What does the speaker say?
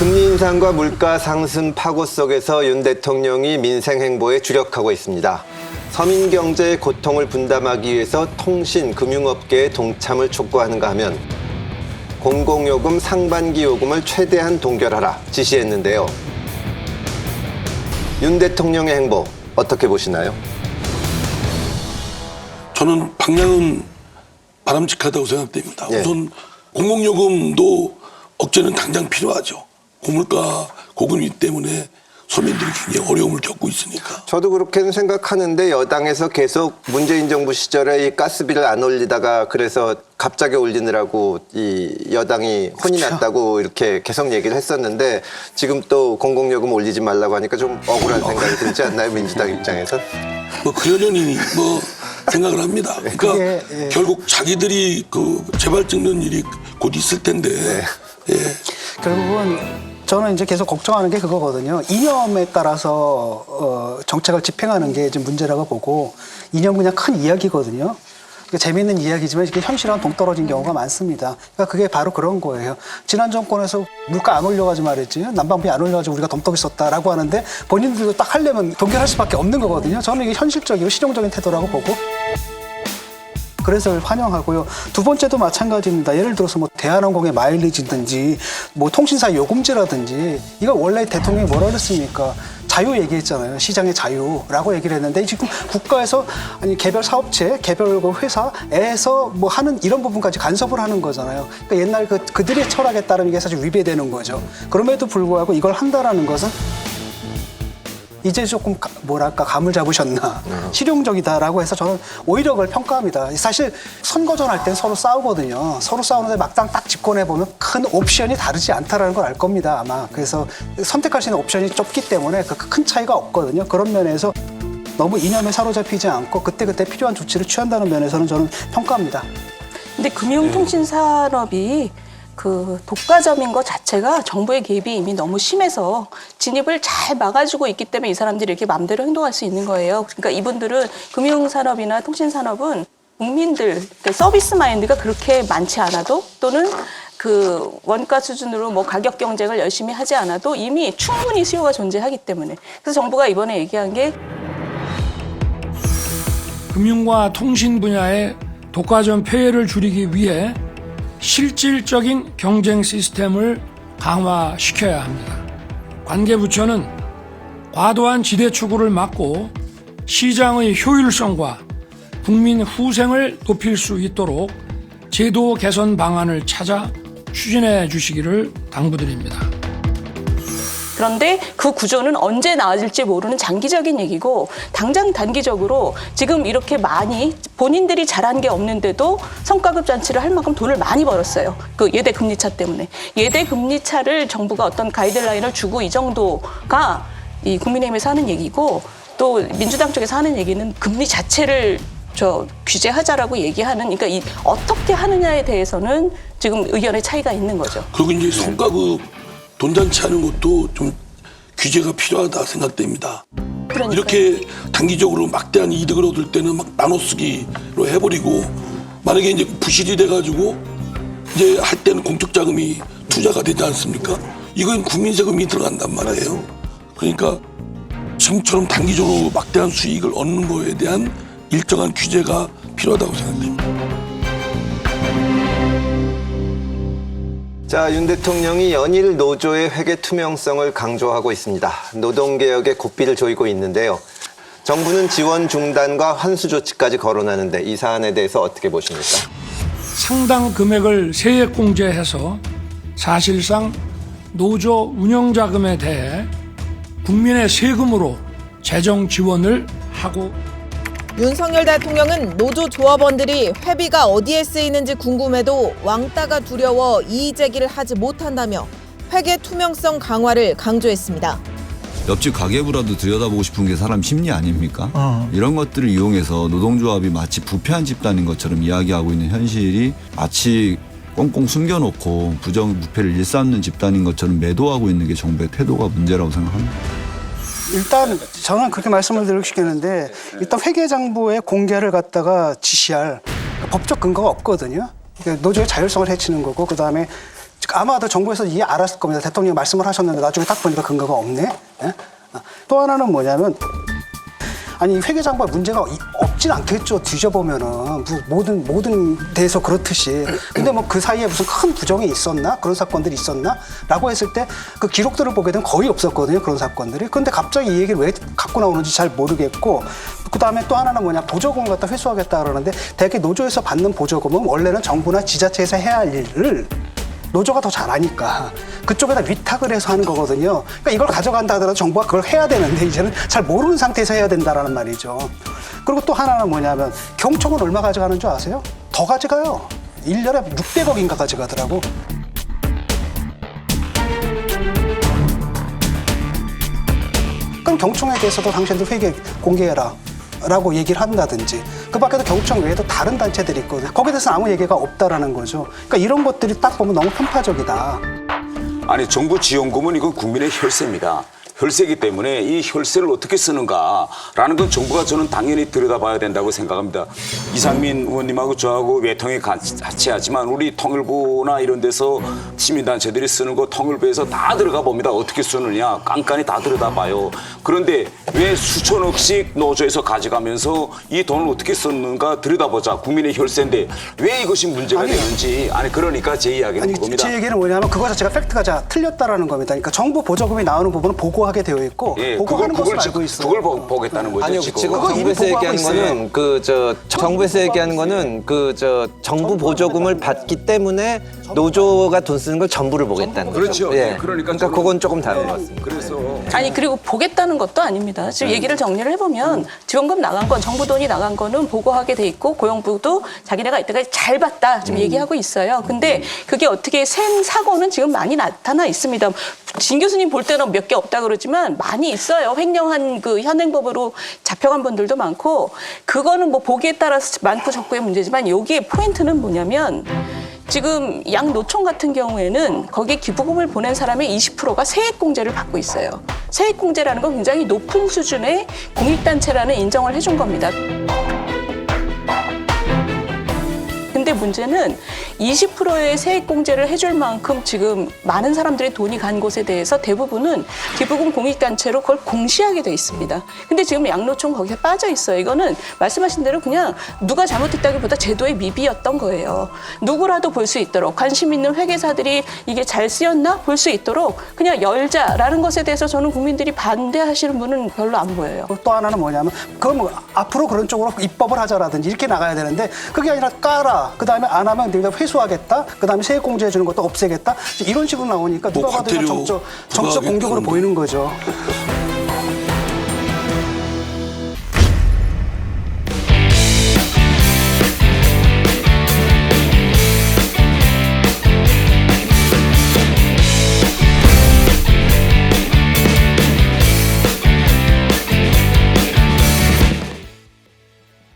금리 인상과 물가 상승 파고 속에서 윤 대통령이 민생 행보에 주력하고 있습니다. 서민 경제의 고통을 분담하기 위해서 통신, 금융업계의 동참을 촉구하는가 하면 공공요금 상반기 요금을 최대한 동결하라 지시했는데요. 윤 대통령의 행보 어떻게 보시나요? 저는 방향은 바람직하다고 생각됩니다. 예. 우선 공공요금도 억제는 당장 필요하죠. 고물가, 고금리 때문에 서민들이 굉장히 어려움을 겪고 있으니까. 저도 그렇게는 생각하는데 여당에서 계속 문재인 정부 시절에 이 가스비를 안 올리다가 그래서 갑자기 올리느라고 이 여당이 혼이 그쵸. 났다고 이렇게 계속 얘기를 했었는데 지금 또 공공요금 올리지 말라고 하니까 좀 억울한 생각이 들지 않나요? 민주당 입장에서? 뭐 그러려니 뭐 생각을 합니다. 그러니까 그게, 예. 결국 자기들이 그 재발 찍는 일이 곧 있을 텐데. 예. 결국은 저는 이제 계속 걱정하는 게 그거거든요. 이념에 따라서 정책을 집행하는 게 이제 문제라고 보고 이념 그냥 큰 이야기거든요. 그러니까 재미있는 이야기지만 이게 현실하고 동떨어진 경우가 많습니다. 그러니까 그게 바로 그런 거예요. 지난 정권에서 물가 안 올려가지고 말했지 난방비 안 올려가지고 우리가 덤떡이 썼다라고 하는데 본인들도 딱 하려면 동결할 수밖에 없는 거거든요. 저는 이게 현실적이고 실용적인 태도라고 보고 그래서 환영하고요. 두 번째도 마찬가지입니다. 예를 들어서 뭐 대한항공의 마일리지든지 뭐 통신사 요금제라든지 이거 원래 대통령이 뭐라 그랬습니까? 자유 얘기했잖아요. 시장의 자유라고 얘기를 했는데 지금 국가에서 아니 개별 사업체, 개별 그 회사에서 뭐 하는 이런 부분까지 간섭을 하는 거잖아요. 그러니까 옛날 그들의 철학에 따르면 이게 사실 위배되는 거죠. 그럼에도 불구하고 이걸 한다라는 것은 이제 조금 뭐랄까 감을 잡으셨나 실용적이다라고 해서 저는 오히려 그걸 평가합니다. 사실 선거전할 땐 서로 싸우거든요. 서로 싸우는데 막상 딱 집권해 보면 큰 옵션이 다르지 않다라는 걸 알 겁니다 아마. 그래서 선택할 수 있는 옵션이 좁기 때문에 그 큰 차이가 없거든요. 그런 면에서 너무 이념에 사로잡히지 않고 그때그때 필요한 조치를 취한다는 면에서는 저는 평가합니다. 근데 금융통신산업이 그 독과점인 것 자체가 정부의 개입이 이미 너무 심해서 진입을 잘 막아주고 있기 때문에 이 사람들이 이렇게 마음대로 행동할 수 있는 거예요. 그러니까 이분들은 금융산업이나 통신산업은 국민들 서비스 마인드가 그렇게 많지 않아도 또는 그 원가 수준으로 뭐 가격 경쟁을 열심히 하지 않아도 이미 충분히 수요가 존재하기 때문에 그래서 정부가 이번에 얘기한 게 금융과 통신 분야의 독과점 폐해를 줄이기 위해 실질적인 경쟁 시스템을 강화시켜야 합니다. 관계부처는 과도한 지대 추구를 막고 시장의 효율성과 국민 후생을 높일 수 있도록 제도 개선 방안을 찾아 추진해 주시기를 당부드립니다. 그런데 그 구조는 언제 나아질지 모르는 장기적인 얘기고 당장 단기적으로 지금 이렇게 많이 본인들이 잘한 게 없는데도 성과급 잔치를 할 만큼 돈을 많이 벌었어요. 그 예대 금리차 때문에. 예대 금리차를 정부가 어떤 가이드라인을 주고 이 정도가 이 국민의힘에서 하는 얘기고 또 민주당 쪽에서 하는 얘기는 금리 자체를 규제하자라고 얘기하는 그러니까 이 어떻게 하느냐에 대해서는 지금 의견의 차이가 있는 거죠. 그리고 이제 성과급 돈잔치 하는 것도 좀 규제가 필요하다 생각됩니다. 그러니까요. 이렇게 단기적으로 막대한 이득을 얻을 때는 막 나눠쓰기로 해버리고 만약에 이제 부실이 돼가지고 이제 할 때는 공적 자금이 투자가 되지 않습니까? 이건 국민 세금이 들어간단 말이에요. 그러니까 지금처럼 단기적으로 막대한 수익을 얻는 거에 대한 일정한 규제가 필요하다고 생각됩니다. 자, 윤 대통령이 연일 노조의 회계 투명성을 강조하고 있습니다. 노동개혁에 고삐를 조이고 있는데요. 정부는 지원 중단과 환수 조치까지 거론하는데 이 사안에 대해서 어떻게 보십니까? 상당 금액을 세액공제해서 사실상 노조 운영자금에 대해 국민의 세금으로 재정 지원을 하고 윤석열 대통령은 노조 조합원들이 회비가 어디에 쓰이는지 궁금해도 왕따가 두려워 이의 제기를 하지 못한다며 회계 투명성 강화를 강조했습니다. 옆집 가계부라도 들여다보고 싶은 게 사람 심리 아닙니까? 이런 것들을 이용해서 노동조합이 마치 부패한 집단인 것처럼 이야기하고 있는 현실이 마치 꽁꽁 숨겨놓고 부정부패를 일삼는 집단인 것처럼 매도하고 있는 게 정부의 태도가 문제라고 생각합니다. 일단 저는 그렇게 말씀을 드리고 싶겠는데 일단 회계장부의 공개를 갖다가 지시할 법적 근거가 없거든요. 그러니까 노조의 자율성을 해치는 거고 그다음에 아마도 정부에서 이게 알았을 겁니다. 대통령이 말씀을 하셨는데 나중에 딱 보니까 근거가 없네. 예? 또 하나는 뭐냐면 아니 회계장부에 문제가 없진 않겠죠. 뒤져보면은 모든 데에서 그렇듯이. 근데 뭐 그 사이에 무슨 큰 부정이 있었나 그런 사건들이 있었나라고 했을 때 그 기록들을 보게 되면 거의 없었거든요. 그런 사건들이. 그런데 갑자기 이 얘기를 왜 갖고 나오는지 잘 모르겠고. 그다음에 또 하나는 뭐냐 보조금을 갖다 회수하겠다 그러는데 대개 노조에서 받는 보조금은 원래는 정부나 지자체에서 해야 할 일을 노조가 더 잘하니까 그쪽에다 위탁을 해서 하는 거거든요. 그러니까 이걸 가져간다 하더라도 정부가 그걸 해야 되는데 이제는 잘 모르는 상태에서 해야 된다라는 말이죠. 그리고 또 하나는 뭐냐면 경총은 얼마 가져가는 줄 아세요? 더 가져가요. 1년에 600억인가 가져가더라고. 그럼 경총에 대해서도 당신들 회계 공개해라. 라고 얘기를 한다든지 그 밖에도 경총 외에도 다른 단체들이 있거든요. 거기에 대해서 아무 얘기가 없다라는 거죠. 그러니까 이런 것들이 딱 보면 너무 편파적이다. 아니 정부 지원금은 이건 국민의 혈세입니다. 혈세이기 때문에 이 혈세를 어떻게 쓰는가라는 건 정부가 저는 당연히 들여다봐야 된다고 생각합니다. 이상민 의원님하고 저하고 외통에 같이 하지만 우리 통일부나 이런 데서 시민단체들이 쓰는 거 통일부에서 다 들어가 봅니다. 어떻게 쓰느냐 깐깐히 다 들여다봐요. 그런데 왜 수천억씩 노조에서 가져가면서 이 돈을 어떻게 썼는가 들여다보자. 국민의 혈세인데 왜 이것이 문제가 되는지 아니 그러니까 제 이야기는 아니, 그겁니다. 제 얘기는 뭐냐면 그거 자체가 팩트가 자 틀렸다라는 겁니다. 그러니까 정부 보조금이 나오는 부분은 보고하게 되어 있고 예, 보고하는 것으로 알고 있어요. 그걸 보겠다는 거죠. 아니요, 지금 그거 이미 정부에서 보고하고 얘기하는 거는 정부에서 얘기하는 거는 정부 보조금을 받기 때문에 노조가 돈 쓰는 걸 전부를 보겠다는 거죠. 그렇죠. 예. 그러니까 그건 조금 다른 것 같습니다. 그래서 아니 그리고 보겠다는 것도 아닙니다. 지금 얘기를 정리를 해보면 지원금 나간 건 정부 돈이 나간 거는 보고하게 돼 있고 고용부도 자기네가 이때까지 잘 봤다 지금 얘기하고 있어요. 근데 그게 어떻게 생 사고는 지금 많이 나타나 있습니다. 진 교수님 볼 때는 몇 개 없다 그러지만 많이 있어요. 횡령한 그 현행법으로 잡혀간 분들도 많고 그거는 뭐 보기에 따라서 많고 적고의 문제지만 여기에 포인트는 뭐냐면 지금 양노총 같은 경우에는 거기에 기부금을 보낸 사람의 20%가 세액공제를 받고 있어요. 세액공제라는 건 굉장히 높은 수준의 공익단체라는 인정을 해준 겁니다. 근데 문제는 20%의 세액공제를 해줄 만큼 지금 많은 사람들이 돈이 간 곳에 대해서 대부분은 기부금 공익단체로 그걸 공시하게 돼 있습니다. 근데 지금 양노총 거기에 빠져 있어요. 이거는 말씀하신 대로 그냥 누가 잘못했다기보다 제도의 미비였던 거예요. 누구라도 볼 수 있도록 관심 있는 회계사들이 이게 잘 쓰였나 볼 수 있도록 그냥 열자라는 것에 대해서 저는 국민들이 반대하시는 분은 별로 안 보여요. 또 하나는 뭐냐면 그럼 앞으로 그런 쪽으로 입법을 하자라든지 이렇게 나가야 되는데 그게 아니라 까라. 그다음에 안 하면 내가 회수하겠다. 그다음에 세액공제해 주는 것도 없애겠다. 이런 식으로 나오니까 누가 봐도 과태료 정적 부과하겠다는 공격으로 거. 보이는 거죠.